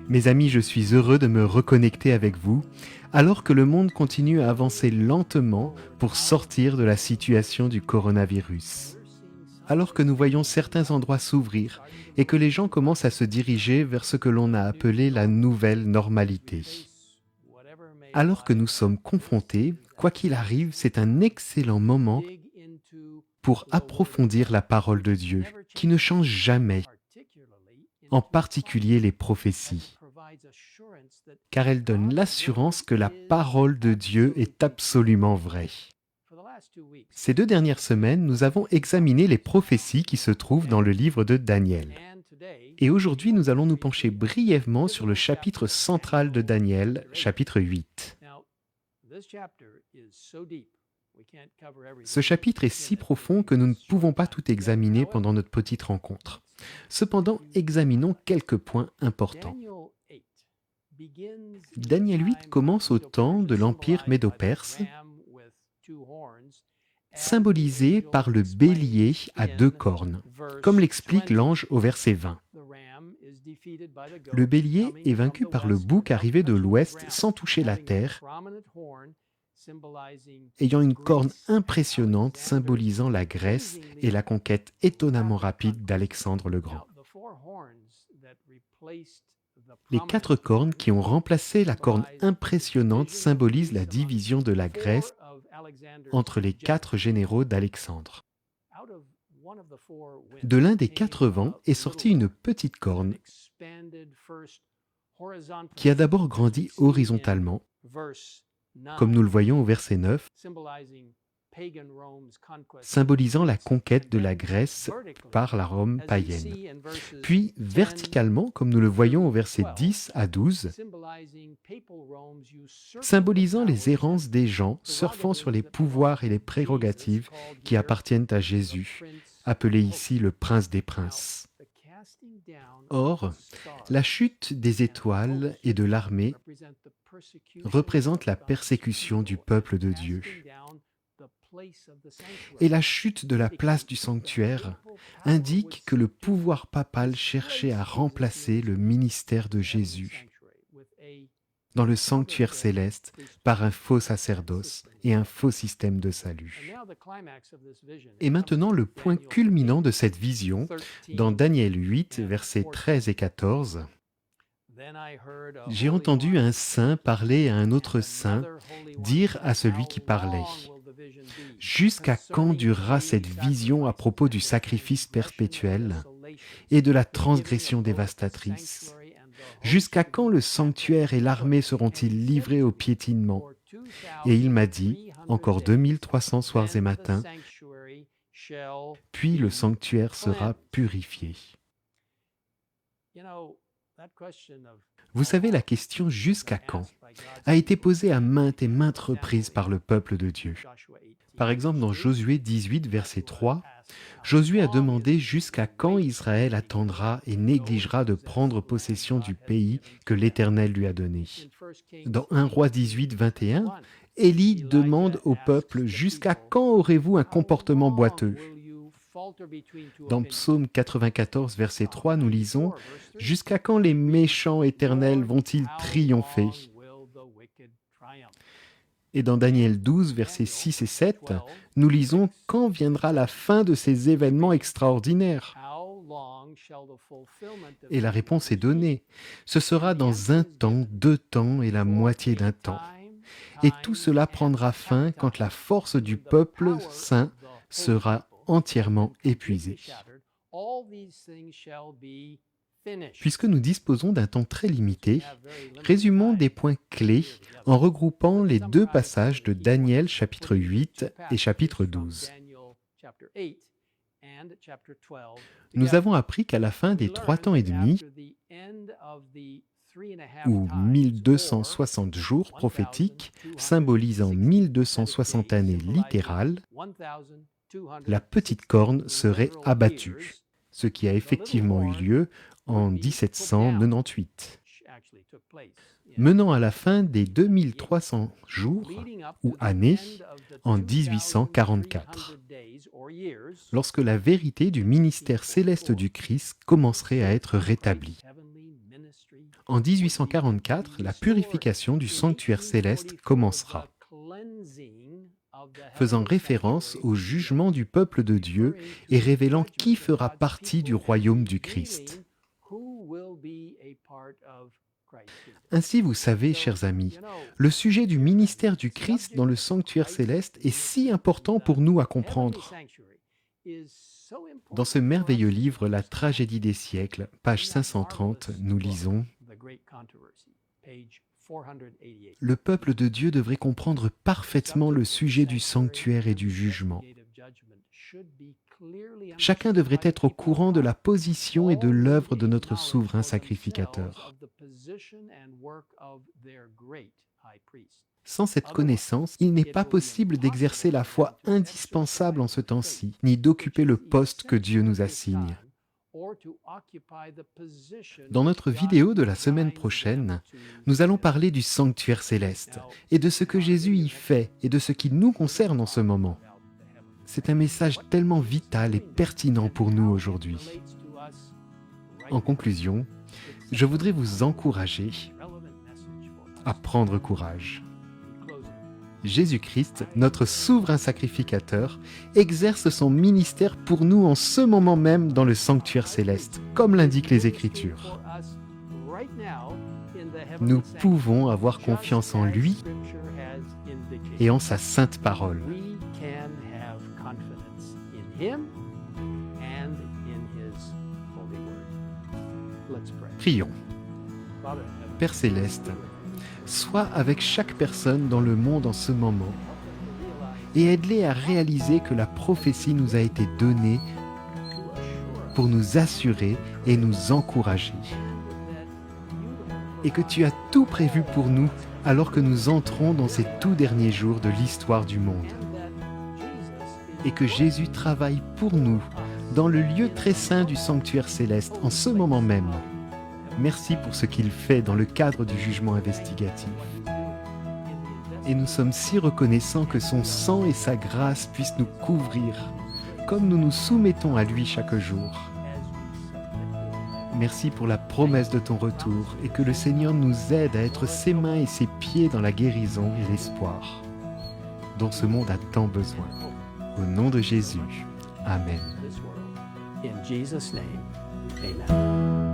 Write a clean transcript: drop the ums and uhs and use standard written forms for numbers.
Mes amis, je suis heureux de me reconnecter avec vous, alors que le monde continue à avancer lentement pour sortir de la situation du coronavirus. Alors que nous voyons certains endroits s'ouvrir et que les gens commencent à se diriger vers ce que l'on a appelé la nouvelle normalité. Alors que nous sommes confrontés, quoi qu'il arrive, c'est un excellent moment pour approfondir la parole de Dieu, qui ne change jamais, en particulier les prophéties, car elles donnent l'assurance que la parole de Dieu est absolument vraie. Ces 2 dernières semaines, nous avons examiné les prophéties qui se trouvent dans le livre de Daniel. Et aujourd'hui, nous allons nous pencher brièvement sur le chapitre central de Daniel, chapitre 8. Ce chapitre est si profond que nous ne pouvons pas tout examiner pendant notre petite rencontre. Cependant, examinons quelques points importants. Daniel 8 commence au temps de l'Empire médo-perse, symbolisé par le bélier à 2 cornes, comme l'explique l'ange au verset 20. Le bélier est vaincu par le bouc arrivé de l'ouest sans toucher la terre, ayant une corne impressionnante symbolisant la Grèce et la conquête étonnamment rapide d'Alexandre le Grand. Les 4 cornes qui ont remplacé la corne impressionnante symbolisent la division de la Grèce entre les 4 généraux d'Alexandre. De l'un des 4 vents est sortie une petite corne qui a d'abord grandi horizontalement, comme nous le voyons au verset 9, symbolisant la conquête de la Grèce par la Rome païenne. Puis verticalement, comme nous le voyons au verset 10 à 12, symbolisant les errances des gens surfant sur les pouvoirs et les prérogatives qui appartiennent à Jésus, appelé ici le prince des princes. Or, la chute des étoiles et de l'armée représente la persécution du peuple de Dieu. Et la chute de la place du sanctuaire indique que le pouvoir papal cherchait à remplacer le ministère de Jésus dans le sanctuaire céleste par un faux sacerdoce et un faux système de salut. Et maintenant, le point culminant de cette vision, dans Daniel 8, versets 13 et 14, « J'ai entendu un saint parler à un autre saint, dire à celui qui parlait, « Jusqu'à quand durera cette vision à propos du sacrifice perpétuel et de la transgression dévastatrice ? Jusqu'à quand le sanctuaire et l'armée seront-ils livrés au piétinement ? » Et il m'a dit, « Encore 2300 soirs et matins, puis le sanctuaire sera purifié. » Vous savez, la question « jusqu'à quand » a été posée à maintes et maintes reprises par le peuple de Dieu. Par exemple, dans Josué 18, verset 3, Josué a demandé jusqu'à quand Israël attendra et négligera de prendre possession du pays que l'Éternel lui a donné. Dans 1 Roi 18, 21, Élie demande au peuple « Jusqu'à quand aurez-vous un comportement boiteux ?» Dans Psaume 94, verset 3, nous lisons « Jusqu'à quand les méchants éternels vont-ils triompher ?» Et dans Daniel 12, versets 6 et 7, nous lisons « Quand viendra la fin de ces événements extraordinaires ?» Et la réponse est donnée. Ce sera dans 1 temps, 2 temps et la moitié d'un temps. Et tout cela prendra fin quand la force du peuple saint sera entièrement épuisée. Puisque nous disposons d'un temps très limité, résumons des points clés en regroupant les 2 passages de Daniel chapitre 8 et chapitre 12. Nous avons appris qu'à la fin des 3 temps et demi, ou 1260 jours prophétiques, symbolisant 1260 années littérales, la petite corne serait abattue, ce qui a effectivement eu lieu en 1798, menant à la fin des 2300 jours ou années en 1844, lorsque la vérité du ministère céleste du Christ commencerait à être rétablie. En 1844, la purification du sanctuaire céleste commencera, faisant référence au jugement du peuple de Dieu et révélant qui fera partie du royaume du Christ. Ainsi, vous savez, chers amis, le sujet du ministère du Christ dans le sanctuaire céleste est si important pour nous à comprendre. Dans ce merveilleux livre, La tragédie des siècles, page 530, nous lisons « Le peuple de Dieu devrait comprendre parfaitement le sujet du sanctuaire et du jugement. Chacun devrait être au courant de la position et de l'œuvre de notre souverain sacrificateur. Sans cette connaissance, il n'est pas possible d'exercer la foi indispensable en ce temps-ci, ni d'occuper le poste que Dieu nous assigne. Dans notre vidéo de la semaine prochaine, nous allons parler du sanctuaire céleste et de ce que Jésus y fait et de ce qui nous concerne en ce moment. C'est un message tellement vital et pertinent pour nous aujourd'hui. En conclusion, je voudrais vous encourager à prendre courage. Jésus-Christ, notre souverain sacrificateur, exerce son ministère pour nous en ce moment même dans le sanctuaire céleste, comme l'indiquent les Écritures. Nous pouvons avoir confiance en lui et en sa sainte parole. Prions. Père céleste, sois avec chaque personne dans le monde en ce moment et aide-les à réaliser que la prophétie nous a été donnée pour nous assurer et nous encourager. Et que tu as tout prévu pour nous alors que nous entrons dans ces tout derniers jours de l'histoire du monde. Et que Jésus travaille pour nous dans le lieu très saint du sanctuaire céleste en ce moment même. Merci pour ce qu'il fait dans le cadre du jugement investigatif. Et nous sommes si reconnaissants que son sang et sa grâce puissent nous couvrir, comme nous nous soumettons à lui chaque jour. Merci pour la promesse de ton retour et que le Seigneur nous aide à être ses mains et ses pieds dans la guérison et l'espoir, dont ce monde a tant besoin. Au nom de Jésus. Amen. In Jesus' name, amen.